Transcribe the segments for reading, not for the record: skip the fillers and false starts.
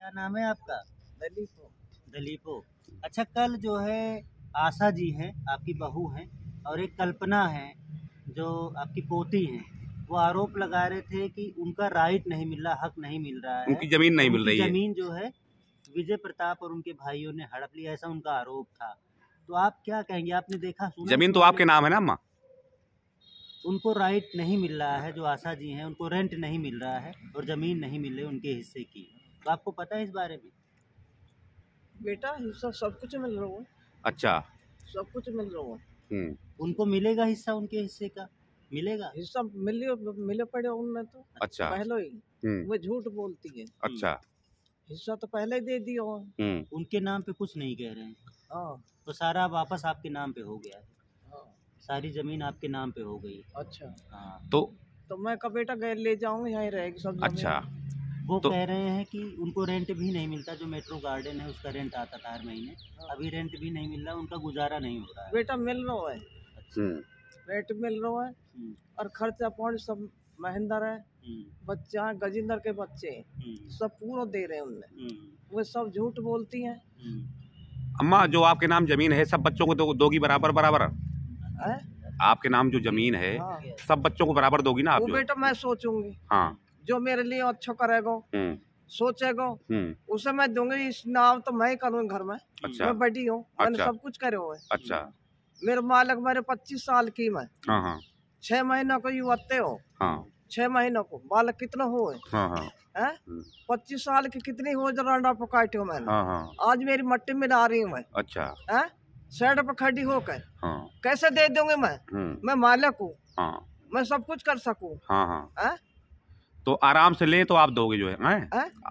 क्या नाम है आपका? दलीपो। दलीपो। अच्छा, कल जो है आशा जी हैं, आपकी बहू हैं, और एक कल्पना है जो आपकी पोती हैं, वो आरोप लगा रहे थे कि उनका राइट नहीं मिल रहा, हक नहीं मिल रहा है, उनकी जमीन नहीं मिल रही है। जमीन जो है विजय प्रताप और उनके भाइयों ने हड़प लिया, ऐसा उनका आरोप था। तो आप क्या कहेंगे? आपने देखा सुना? जमीन तो आपके नाम है ना अम्मा? उनको राइट नहीं मिल रहा है, जो आशा जी हैं उनको रेंट नहीं मिल रहा है और ज़मीन नहीं मिल रही उनके हिस्से की। तो आपको पता है इस बारे में? बेटा हिस्सा सब कुछ मिल रहा है। अच्छा, सब कुछ मिल रहा है। उनको मिलेगा हिस्सा, उनके हिस्से का मिलेगा हिस्सा मिले पड़े उनमें तो। अच्छा, पहले ही वो झूठ बोलती है। अच्छा, हिस्सा तो पहले ही दे दिया। उनके नाम पे कुछ नहीं कह रहे हैं। हाँ। तो सारा वापस आपके नाम पे हो गया है। हाँ। सारी जमीन आपके नाम पे हो गई। अच्छा। हाँ। तो मैं का बेटा गैर ले जाऊंगा, यहीं रहेगी सब। अच्छा। वो कह रहे हैं कि उनको रेंट भी नहीं मिलता, जो मेट्रो गार्डन है उसका रेंट आता था हर महीने। अभी रेंट भी नहीं मिल रहा, उनका गुजारा नहीं हो रहा है। बेटा मिल रहा है। रेंट मिल रहा है और खर्चा पानी सब महेंद्र है। बच्चे हैं, गजेंद्र के बच्चे सब पूरा दे रहे हैं उनने। वो सब झूठ बोलती हैं। अम्मा, जो आपके नाम जमीन है सब बच्चों को दोगी बराबर बराबर? आपके नाम जो जमीन है सब बच्चों को बराबर दोगी ना आप? वो बेटा मैं सोचूंगी। हाँ। जो मेरे लिए अच्छा करेगा, सोचेगा, उसे मैं दूंगी। इस नाम तो मैं ही करूँगी घर में। अच्छा। मैं बड़ी हूँ। मैंने सब कुछ करे हुए। अच्छा। मेरे मालिक मेरे 25 साल की मैं। 6 महीनों को युवते हो। 6 महीनों को बालक कितना हुए? 25 साल की कितनी हो जरा पकाटे हो मैंने। आज मेरी मट्टी में ला रही हूँ मैं। अच्छा। सड़क पर खड़ी होकर कैसे दे दूंगी मैं मालिक हूँ। मैं सब कुछ कर सकूँ। तो आराम से ले तो आप दोगे जो है?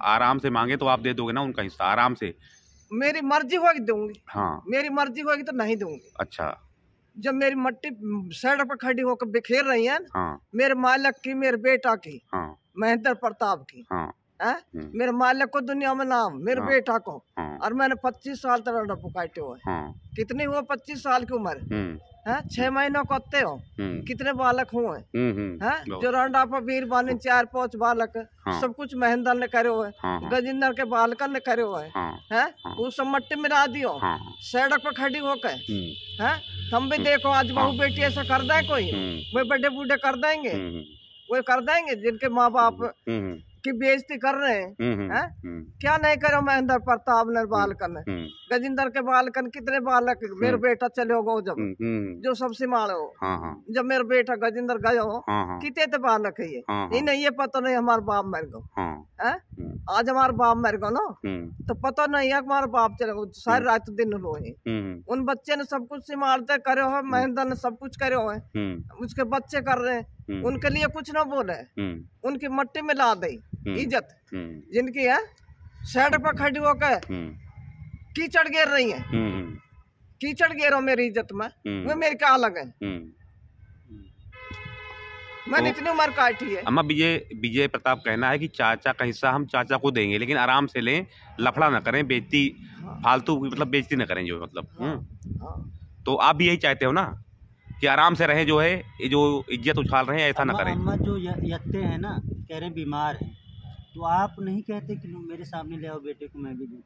आराम से मांगे तो आप दे दोगे ना उनका हिस्सा आराम से? मेरी मर्जी होगी दूंगी। मेरी मर्जी होगी तो नहीं दूंगी। अच्छा। जब मेरी मट्टी सड़क पर खड़ी होकर बिखेर रही है मेरे मालिक की, मेरे बेटा की, महेंद्र प्रताप की, मेरे मालिक को दुनिया में नाम, मेरे बेटा को, और मैंने 25 साल तक पुकाटे हुए। कितनी हुआ 25 साल की उम्र? 6 महीनों को आते हो। कितने बालक हुए? जो रंडा पर वीर बानी 4-5 बालक सब कुछ महेंद्र ने करे हुए। गजेंद्र के बालक ने करे हुए हैं। वो सब मट्टी में ला दियो सड़क पर खड़ी होकर। तुम भी देखो आज बहू बेटी ऐसा कर दे कोई? वो बड़े बूढ़े कर देंगे? वो कर देंगे जिनके माँ बाप की बेइज्जती कर रहे हैं। क्या नहीं करो महेंद्र प्रताप ने बालकन, गजेंद्र के बालकन कितने बालक? मेरे बेटा चले हो जब जो सब सिमाड़ हो। जब मेरा बेटा गजेंद्र गए हो कितने तो बालक है ये नहीं ये पता नहीं हमारे बाप मर गो। आज हमारे बाप मर गो ना तो पता नहीं है हमारा बाप चले गो। सारी रात दिन रोए। उन बच्चे ने सब कुछ सिमारते करे हो, महेंद्र ने सब कुछ करे हो। उसके बच्चे कर रहे हैं, उनके लिए कुछ ना बोले, उनकी मट्टी में ला दे इज्जत जिनकी है। सड़क पर खड़ी होकर कीचड़ गिर रही है। कीचड़ गिरो मेरी इज्जत में, वो मेरी क्या लगे? मैंने इतनी उम्र काटी है। अम्मा, विजय प्रताप कहना है कि चाचा का हिस्सा हम चाचा को देंगे, लेकिन आराम से लें, लफड़ा ना करें, बेइज्जती फालतू मतलब बेइज्जती ना करें जो मतलब। तो आप भी यही चाहते हो ना कि आराम से रहें, जो है ये जो इज्जत उछाल रहे हैं ऐसा ना करें? अम्मा जो यत्ते हैं ना कह रहे बीमार हैं, तो आप नहीं कहते कि मेरे सामने ले आओ बेटे को, मैं भी दूं?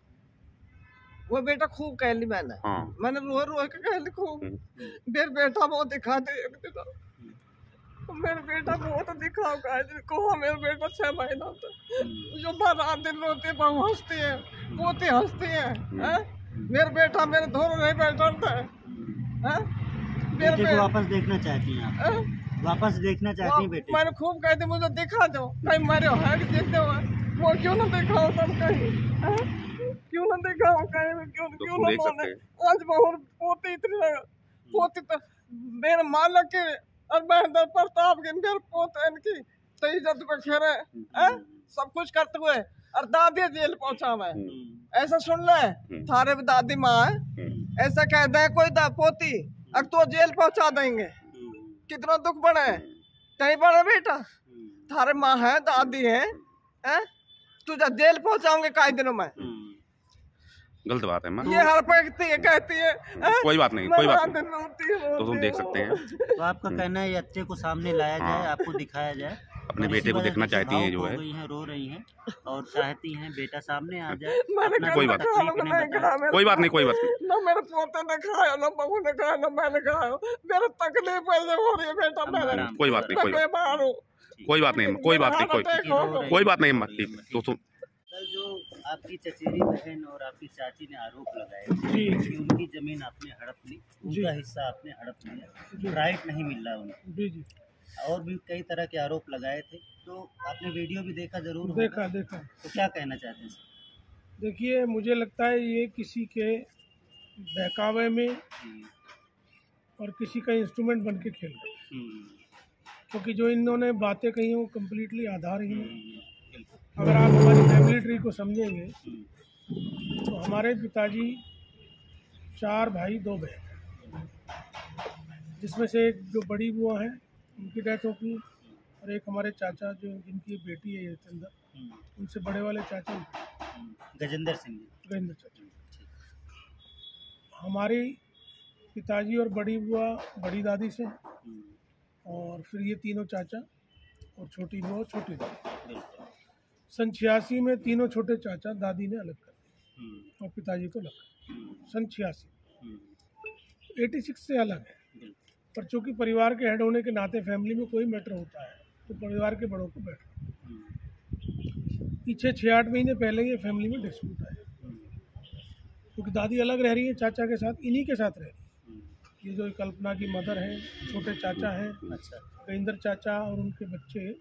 वो बेटा खूब कह ली मैंने रो के कह ली खूब। मेरे बेटा बहुत दिखा दे मेरे बेटा बहुत दिखाओ को। मेरे बेटा 6 महीना जो रात दिन रोते बहू हंसती है, पोते हंसती है। मेरे बेटा मेरे धोर नहीं बैठा है। बेटे को वापस देखना चाहती हैं आप? वापस देखना चाहती हैं बेटे? मैंने खूब कहती मुझे दिखा दो, कहीं मरे हो जितने हो वो क्यों ना दिखाओ तुम कहीं? क्यों ना दिखाओ कहीं? क्यों ना बोले? आज बहुत पोती इतनी पोती तो मेरे मालिक के और महेंद्र प्रताप के मेरे पोते इनकी तो इज्जत पे खेरे सब कुछ करते हुए और दादी जेल पहुंचा मैं। ऐसा सुन ले थारे भी दादी माँ है, ऐसा कह दे कोई पोती अब तो जेल पहुंचा देंगे। कितना दुख बने कहीं बड़ा बेटा थारे माँ है, दादी है, तुझे जेल पहुंचाऊंगे कई दिनों में। गलत बात है माँ। ये हर कहती है कोई बात नहीं, कोई बात नहीं, तो तुम देख सकते हैं। तो आपका कहना है यत्ते को सामने लाया जाए, आपको दिखाया जाए अपने बेटे को देखना चाहती हैं जो है, रो रही हैं और चाहती हैं बेटा सामने आ जाए। कोई बात कोई बात नहीं, कोई बात नहीं। ना मेरे पोते ने खाया, ना बहू ने खाया, ना मैंने खाया। मेरे तकलीफ ऐसे हो रही है बेटा, मेरे कोई बात नहीं, कोई बात नहीं, कोई बात नहीं, कोई बात नहीं। दोस्तों कल जो आपकी चचेरी बहन और आपकी चाची ने आरोप लगाए कि उनकी जमीन आपने हड़प ली, उनका हिस्सा आपने हड़प लिया, राइट नहीं मिल रहा उनको, और भी कई तरह के आरोप लगाए थे। तो आपने वीडियो भी देखा जरूर होगा। देखा। तो क्या कहना चाहते हैं सर? देखिए, मुझे लगता है ये किसी के बहकावे में और किसी का इंस्ट्रूमेंट बन के खेल रहे, क्योंकि जो इन्होंने बातें कही वो कम्प्लीटली आधारहीन है। अगर आप हमारी फैमिली ट्री को समझेंगे तो हमारे पिताजी 4 भाई 2 बहन, जिसमें से एक जो बड़ी बुआ है उनकी डेथ हो गई, और एक हमारे चाचा जो जिनकी बेटी है यतेंद्र, उनसे बड़े वाले चाचा गजेंद्र सिंह चाचा। हमारी पिताजी और बड़ी बुआ बड़ी दादी से, और फिर ये तीनों चाचा और छोटी बुआ और छोटी दादी। सन 86 में तीनों छोटे चाचा दादी ने अलग कर दिए और पिताजी को अलग कर दिया। सन 86 86 से अलग है, पर चूँकि परिवार के हेड होने के नाते फैमिली में कोई मैटर होता है तो परिवार के बड़ों को बैठना। पीछे 6-8 महीने पहले ये फैमिली में डिस्प्यूट आया, क्योंकि दादी अलग रह रही है चाचा के साथ, इन्हीं के साथ रह रही है। ये जो कल्पना की मदर है, छोटे चाचा हैं, गजेंद्र चाचा और उनके बच्चे,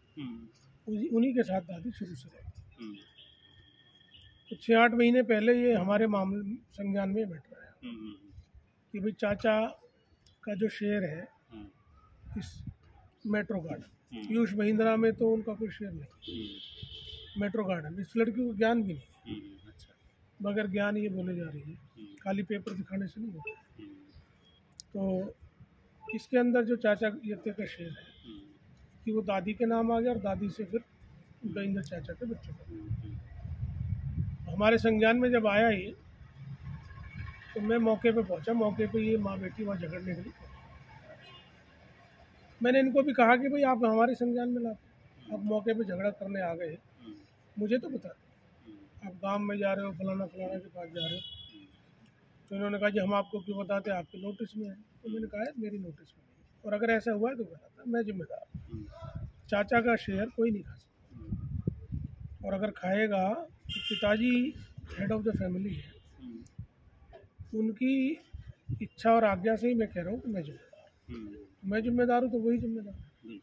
उन्हीं के साथ दादी शुरू से रहती। तो 6-8 महीने पहले ये हमारे मामले संज्ञान में बैठ रहा है कि भाई चाचा का जो शेयर है इस मेट्रो गार्डन, पीयूष महिंद्रा में तो उनका कोई शेयर नहीं, मेट्रो गार्डन इस लड़की को ज्ञान भी नहीं, मगर ज्ञान ये बोले जा रही है, खाली पेपर दिखाने से नहीं होता। तो इसके अंदर जो चाचा यते का शेयर है कि वो दादी के नाम आ गया, और दादी से फिर गजेंद्र चाचा के बच्चों को। हमारे संज्ञान में जब आया ये, तो मैं मौके पे पहुंचा। मौके पे ये माँ बेटी वहाँ झगड़ने के लिए, मैंने इनको भी कहा कि भाई आप हमारे संज्ञान में लाते, आप मौके पे झगड़ा करने आ गए, मुझे तो बताते, आप गांव में जा रहे हो, फलाना फलाना के पास जा रहे हो। तो इन्होंने कहा जी हम आपको क्यों बताते, आपके नोटिस में है। तो मैंने कहा मेरी नोटिस में नहीं, और अगर ऐसा हुआ है तो बताता, मैं जिम्मेदार। चाचा का शेयर कोई नहीं खा सकता, और अगर खाएगा तो पिताजी हेड ऑफ द फैमिली है, उनकी इच्छा और आज्ञा से ही मैं कह रहा हूँ कि मैं जिम्मेदार हूँ, तो वही जिम्मेदार है।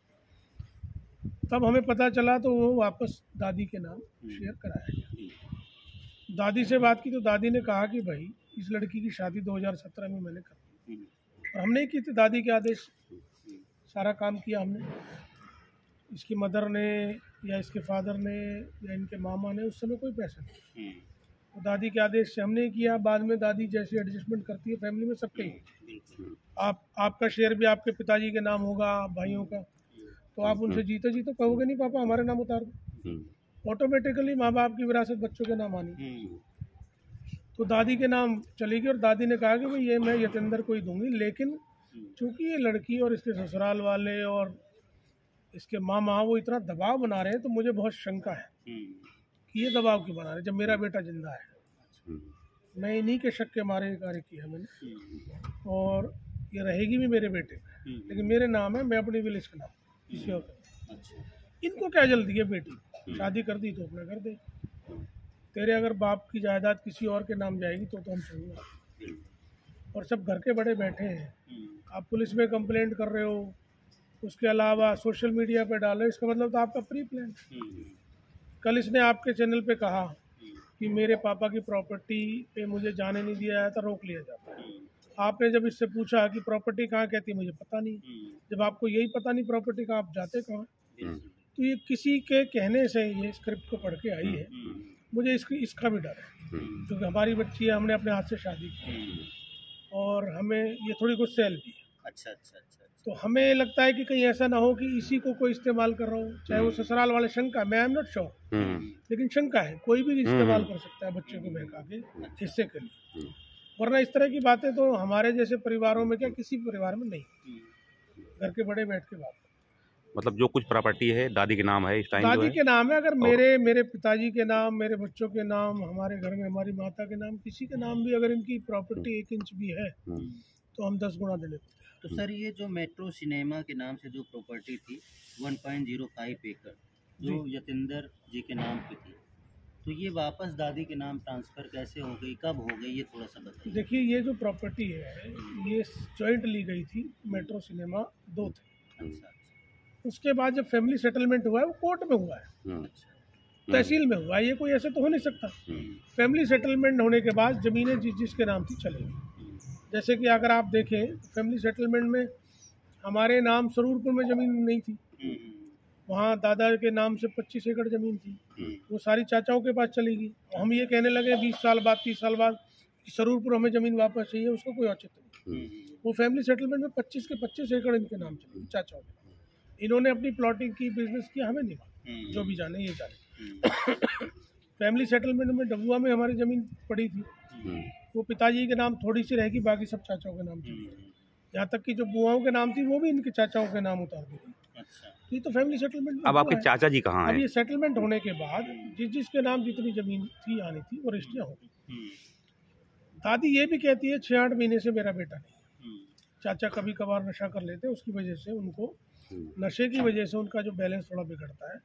तब हमें पता चला तो वो वापस दादी के नाम शेयर कराया गया। दादी से बात की तो दादी ने कहा कि भाई इस लड़की की शादी 2017 में मैंने कर दी, और हमने की थी, दादी के आदेश सारा काम किया हमने। इसकी मदर ने या इसके फादर ने या इनके मामा ने उस समय कोई पैसा नहीं, तो दादी के आदेश से हमने किया। बाद में दादी जैसे एडजस्टमेंट करती है फैमिली में सबके ही, आपका शेयर भी आपके पिताजी के नाम होगा, भाइयों का, तो आप उनसे जीते जी तो कहोगे नहीं पापा हमारे नाम उतार दो, ऑटोमेटिकली माँ बाप की विरासत बच्चों के नाम आनी। तो दादी के नाम चली गई, और दादी ने कहा कि भाई ये मैं यतेंद्र को ही दूंगी, लेकिन चूँकि ये लड़की और इसके ससुराल वाले और इसके मामा वो इतना दबाव बना रहे हैं, तो मुझे बहुत शंका है कि ये दबाव क्यों बना रहे जब मेरा बेटा जिंदा है। मैं इन्हीं के शक के मारे कार्य किया मैंने, और ये रहेगी भी मेरे बेटे पे, लेकिन मेरे नाम है, मैं अपनी विल इसके नाम किसी और का। इनको क्या जल्दी है, बेटी शादी कर दी तो अपना कर दे, तेरे अगर बाप की जायदाद किसी और के नाम जाएगी तो हम सुनेंगे। और सब घर के बड़े बैठे हैं, आप पुलिस में कंप्लेंट कर रहे हो, उसके अलावा सोशल मीडिया पे डाल रहे हो, इसका मतलब तो आपका प्री प्लान। कल इसने आपके चैनल पे कहा कि मेरे पापा की प्रॉपर्टी पे मुझे जाने नहीं दिया जाता, रोक लिया जाता है। आपने जब इससे पूछा कि प्रॉपर्टी कहाँ, कहती मुझे पता नहीं। जब आपको यही पता नहीं प्रॉपर्टी का, आप जाते कहाँ? तो ये किसी के कहने से ये स्क्रिप्ट को पढ़ के आई है। मुझे इसका भी डर है, क्योंकि हमारी बच्ची है, हमने अपने हाथ से शादी की, और हमें ये थोड़ी गुस्सैल भी है। अच्छा। तो हमें लगता है कि कहीं ऐसा ना हो कि इसी को कोई इस्तेमाल कर रहा हो, चाहे वो ससुराल वाले, शंका, मैं आई एम नॉट श्योर, लेकिन शंका है, कोई भी इस्तेमाल कर सकता है बच्चे को बहका के हिस्से के लिए। वरना इस तरह की बातें तो हमारे जैसे परिवारों में क्या, किसी परिवार में नहीं, घर के बड़े बैठ के बात। मतलब जो कुछ प्रॉपर्टी है दादी के नाम है इस टाइम दादी के नाम है। अगर मेरे पिताजी के नाम, मेरे बच्चों के नाम, हमारे घर में हमारी माता के नाम, किसी के नाम भी अगर इनकी प्रॉपर्टी 1 इंच भी है तो हम 10 गुना देने को। तो सर ये जो मेट्रो सिनेमा के नाम से जो प्रॉपर्टी थी 1.05 एकड़ जो यतेंद्र जी के नाम पे थी, तो ये वापस दादी के नाम ट्रांसफ़र कैसे हो गई, कब हो गई, ये थोड़ा सा बताइए। देखिए ये जो प्रॉपर्टी है ये जॉइंट ली गई थी, मेट्रो सिनेमा 2 थे। अच्छा, उसके बाद जब फैमिली सेटलमेंट हुआ है वो कोर्ट में हुआ है, तहसील में हुआ है, ये कोई ऐसे तो हो नहीं सकता। फैमिली सेटलमेंट होने के बाद ज़मीनें जिसके नाम थी चलेगी। जैसे कि अगर आप देखें फैमिली सेटलमेंट में हमारे नाम सरूरपुर में ज़मीन नहीं थी, वहाँ दादा के नाम से 25 एकड़ ज़मीन थी, वो सारी चाचाओं के पास चली गई। हम ये कहने लगे 20 साल बाद 30 साल बाद कि सरूरपुर हमें ज़मीन वापस चाहिए, उसको कोई औचित्य नहीं। वो फैमिली सेटलमेंट में 25 के 25 एकड़ इनके नाम चली, चाचाओं के नाम। इन्होंने अपनी प्लॉटिंग की, बिजनेस किया, हमें नहीं मालूम, जो भी जाने ये जाने। फैमिली सेटलमेंट में डबुआ में हमारी ज़मीन पड़ी थी, वो पिताजी के नाम थोड़ी सी रहेगी, बाकी सब चाचाओं के नाम थी। यहाँ तक कि जो बुआओं के नाम थी वो भी इनके चाचाओं के नाम उतार दी। अच्छा, ये तो फैमिली सेटलमेंट। अब आपके चाचा जी कहाँ अब हैं? ये सेटलमेंट होने के बाद जिसके नाम जितनी ज़मीन थी आनी थी वो रजिस्ट्रियाँ हो गई। दादी ये भी कहती है 6-8 महीने से मेरा बेटा नहीं है। चाचा कभी कभार नशा कर लेते, उसकी वजह से उनको, नशे की वजह से उनका जो बैलेंस थोड़ा बिगड़ता है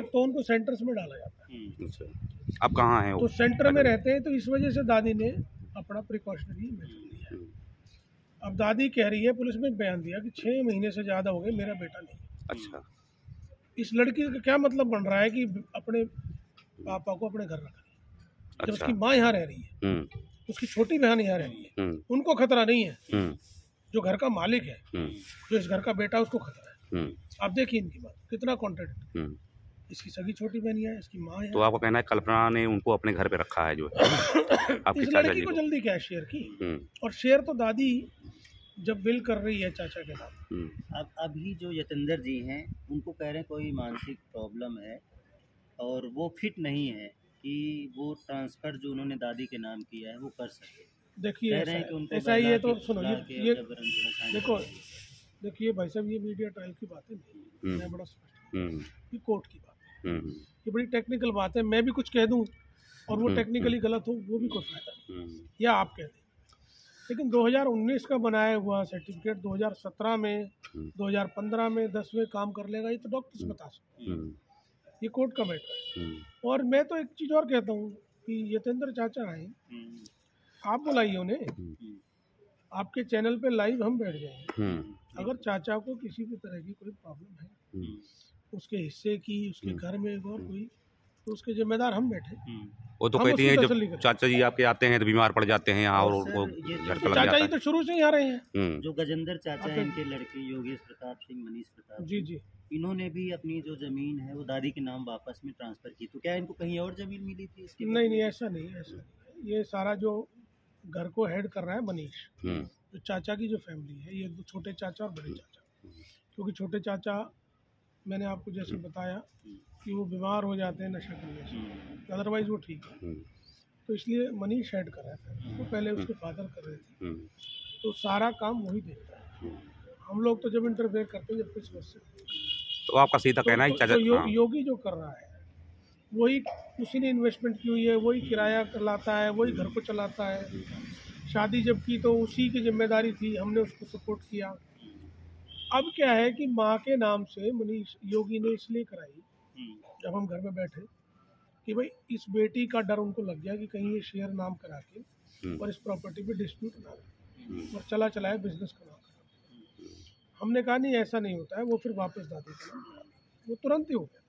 तो उनको सेंटर्स में डाला जाता है। अच्छा, अब कहाँ हैं वो? तो सेंटर में रहते हैं, तो इस वजह से दादी ने अपना प्रिकॉशनरी मेजर लिया है। अब दादी कह रही है, पुलिस में बयान दिया कि 6 महीने से ज़्यादा हो गए, मेरा बेटा नहीं है। अच्छा, इस लड़की का क्या मतलब बन रहा है कि अपने पापा को अपने घर रखा है, जब उसकी माँ यहाँ रह रही है, उसकी छोटी बहन यहाँ रह रही है, उनको खतरा नहीं है। जो घर का मालिक है, जो इस घर का बेटा, उसको खतरा है। आप देखिए इनकी बात कितना कॉन्ट्रडिक्ट। इसकी सगी छोटी बहन है, इसकी माँ है। तो आपको कहना है कल्पना ने उनको अपने घर पे रखा है जो है आपकी इस चाचा लड़की जी को को? जल्दी क्या शेयर की, और शेयर तो दादी जब विल कर रही है चाचा के नाम। अब अभी जो यतेंद्र जी हैं उनको कह रहे हैं कोई मानसिक प्रॉब्लम है और वो फिट नहीं है कि वो ट्रांसफ़र जो उन्होंने दादी के नाम किया है वो कर सके। देखिए ऐसा ही है, तो सुनो ये देखिए भाई साहब, ये मीडिया ट्रायल की बातें नहीं, मैं बड़ा स्पष्ट, ये कोर्ट की बात है, ये बड़ी टेक्निकल बात है। मैं भी कुछ कह दूं और वो टेक्निकली गलत हो, वो भी कोई फायदा नहीं, या आप कह दें। लेकिन 2019 का बनाया हुआ सर्टिफिकेट 2017 में 2015 में 10वें काम कर लेगा, ये तो डॉक्टर्स बता सकते हैं, ये कोर्ट का मैटर है। और मैं तो एक चीज़ और कहता हूँ कि यतेंद्र चाचा आए, आप बुलाइए उन्हें, आपके चैनल पे लाइव हम बैठ जाएंगे। अगर चाचा को किसी भी तरह की कोई प्रॉब्लम है, उसके हिस्से की, उसके घर में और कोई, तो उसके जिम्मेदार हम बैठे। वो तो कहती हैं जब चाचा जी आपके आते हैं तो बीमार पड़ जाते हैं यहाँ, और वो झटका लग जाता है। चाचा जी तो शुरू से ही आ रहे हैं। जो गजेंद्र चाचा हैं, इनके लड़के योगेश प्रताप सिंह, मनीष प्रताप जी, इन्होंने भी अपनी जो ज़मीन है वो दादी के नाम वापस में ट्रांसफ़र की, तो क्या इनको कहीं और ज़मीन मिली थी इसके? नहीं, ऐसा नहीं। ये सारा जो घर को हेड कर रहा है मनीष, जो चाचा की जो फैमिली है, ये छोटे चाचा और बड़े चाचा, क्योंकि छोटे चाचा मैंने आपको जैसे बताया कि वो बीमार हो जाते हैं नशा करने से, अदरवाइज वो ठीक है, तो इसलिए मनीष हेड कर रहा है। तो पहले उसके फादर कर रहे थे, तो सारा काम वही देखता है। हम लोग तो जब इंटरफेयर करते हैं, जब कुछ समस्या, तो आपका सीधा कहना है चाचा योगी जो कर रहा है वही, उसी ने इन्वेस्टमेंट की हुई है, वही किराया लाता है, वही घर को चलाता है। शादी जब की तो उसी की जिम्मेदारी थी, हमने उसको सपोर्ट किया। अब क्या है कि माँ के नाम से मनीष योगी ने इसलिए कराई, जब हम घर में बैठे, कि भाई इस बेटी का डर उनको लग गया कि कहीं ये शेयर नाम करा के और इस प्रॉपर्टी पे डिस्प्यूट ना और चला चलाया बिजनेस का नाम करा। हमने कहा नहीं, ऐसा नहीं होता है। वो फिर वापस दादी का नाम, वो तुरंत ही हो गया।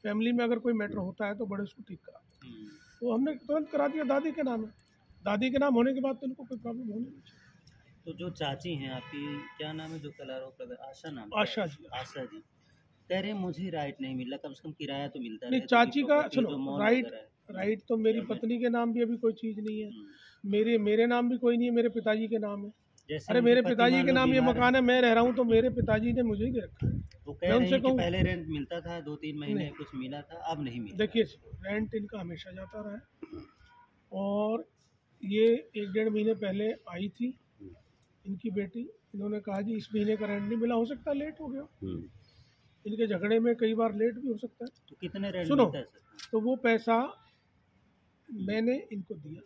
फैमिली में अगर कोई मैटर होता है तो बड़े उसको ठीक कराते हैं, तो हमने तुरंत करा दिया दादी के नाम है। दादी के नाम होने के बाद तो इनको कोई प्रॉब्लम होनी नहीं चाहिए। तो जो चाची हैं आपकी, क्या नाम है जो कल आरोप लगा, आशा नाम? आशा जी कह रहे मुझे राइट नहीं मिला, कम से कम किराया तो मिलता है। नहीं, चाची का सुनो, राइट तो मेरी पत्नी के नाम भी अभी कोई चीज़ नहीं है, मेरे नाम भी कोई नहीं है, मेरे पिताजी के नाम है। अरे मेरे पिताजी के नाम ये मकान है, मैं रह रहा हूँ, तो मेरे पिताजी ने मुझे ही दे रखा है। वो कह रहे हैं कि पहले रेंट मिलता था, 2-3 महीने कुछ मिला था, अब नहीं मिला। देखिए रेंट इनका हमेशा जाता रहा है, और ये 1-1.5 महीने पहले आई थी इनकी बेटी, इन्होंने कहा जी इस महीने का रेंट नहीं मिला, हो सकता है लेट हो गया, इनके झगड़े में कई बार लेट भी हो सकता है। तो कितने रेंट सुनो, मिलता है सर? तो वो पैसा मैंने इनको दिया,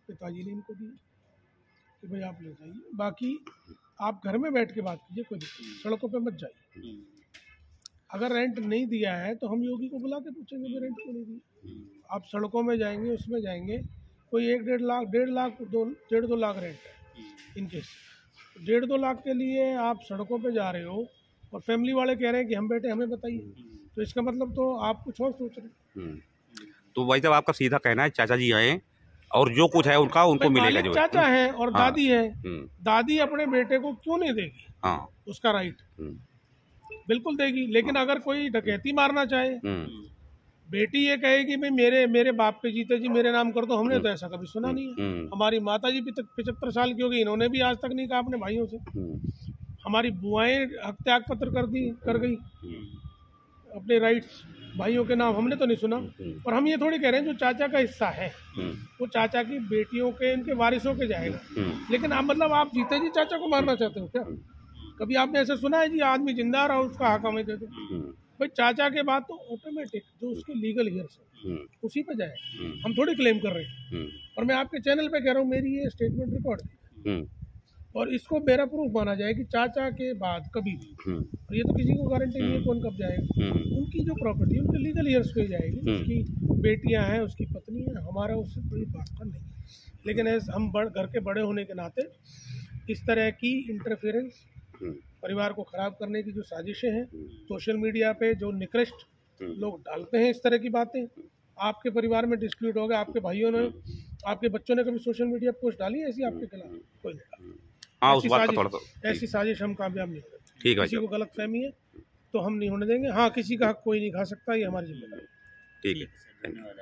पिताजी ने इनको दिया कि भाई आप ले जाइए, बाकी आप घर में बैठ के बात कीजिए, कोई दिक्कत नहीं, सड़कों पे मत जाइए। अगर रेंट नहीं दिया है तो हम योगी को बुला के पूछेंगे भाई रेंट क्यों नहीं दिया। आप सड़कों में जाएंगे, उसमें जाएंगे, कोई 1-1.5 लाख, 1.5 लाख, 1.5-2 लाख रेंट है इनके, 1.5-2 लाख के लिए आप सड़कों पे जा रहे हो और फैमिली वाले कह रहे हैं कि हम बैठे हमें बताइए, तो इसका मतलब तो आप कुछ और सोच रहे हैं। तो भाई साहब आपका सीधा कहना है चाचा जी आए और जो कुछ है उनका उनको मिलेगा, जो चाचा है और हाँ, दादी है, दादी अपने बेटे को क्यों नहीं देगी? हाँ, उसका राइट बिल्कुल देगी, लेकिन अगर कोई डकैती मारना चाहे, बेटी ये कहेगी भाई मेरे बाप पे जीते जी मेरे नाम कर दो, हमने तो ऐसा कभी सुना नहीं है। हमारी माता जी 75 साल की हो गई, इन्होंने भी आज तक नहीं कहा अपने भाइयों से। हमारी बुआएं हत्याग पत्र कर गई अपने राइट्स भाइयों के नाम, हमने तो नहीं सुना। और हम ये थोड़ी कह रहे हैं जो चाचा का हिस्सा है वो चाचा की बेटियों के, इनके वारिसों के जाएगा, लेकिन आप मतलब आप जीते जी चाचा को मारना चाहते हो क्या? कभी आपने ऐसा सुना है जी आदमी जिंदा रहा उसका हक हमें दे दो? भाई चाचा के बाद तो ऑटोमेटिक जो उसके लीगल ईयर्स है उसी पे जाए, हम थोड़ी क्लेम कर रहे हैं। और मैं आपके चैनल पे कह रहा हूँ, मेरी ये स्टेटमेंट रिकॉर्ड और इसको मेरा प्रूफ माना जाए कि चाचा के बाद कभी भी, और ये तो किसी को गारंटी नहीं है कौन कब जाएगा, उनकी जो प्रॉपर्टी उनके लीगल ईयर्स पे जाएगी, उसकी बेटियां हैं, उसकी पत्नी है, हमारा उससे कोई बात नहीं है। लेकिन हम घर के बड़े होने के नाते इस तरह की इंटरफेरेंस, परिवार को खराब करने की जो साजिशें हैं, सोशल मीडिया पे जो निकृष्ट लोग डालते हैं इस तरह की बातें, आपके परिवार में डिस्प्यूट हो गया, आपके भाइयों ने, आपके बच्चों ने कभी सोशल मीडिया पोस्ट डाली है ऐसी आपके खिलाफ? कोई नहीं। हाँ, उस बात का थोड़ा सा ऐसी साजिश हम कामयाब नहीं होंगे। ठीक है, किसी को गलत फहमी है तो हम नहीं होने देंगे। हाँ, किसी का हक कोई नहीं खा सकता, ये हमारी जिम्मेदारी है। ठीक है, धन्यवाद।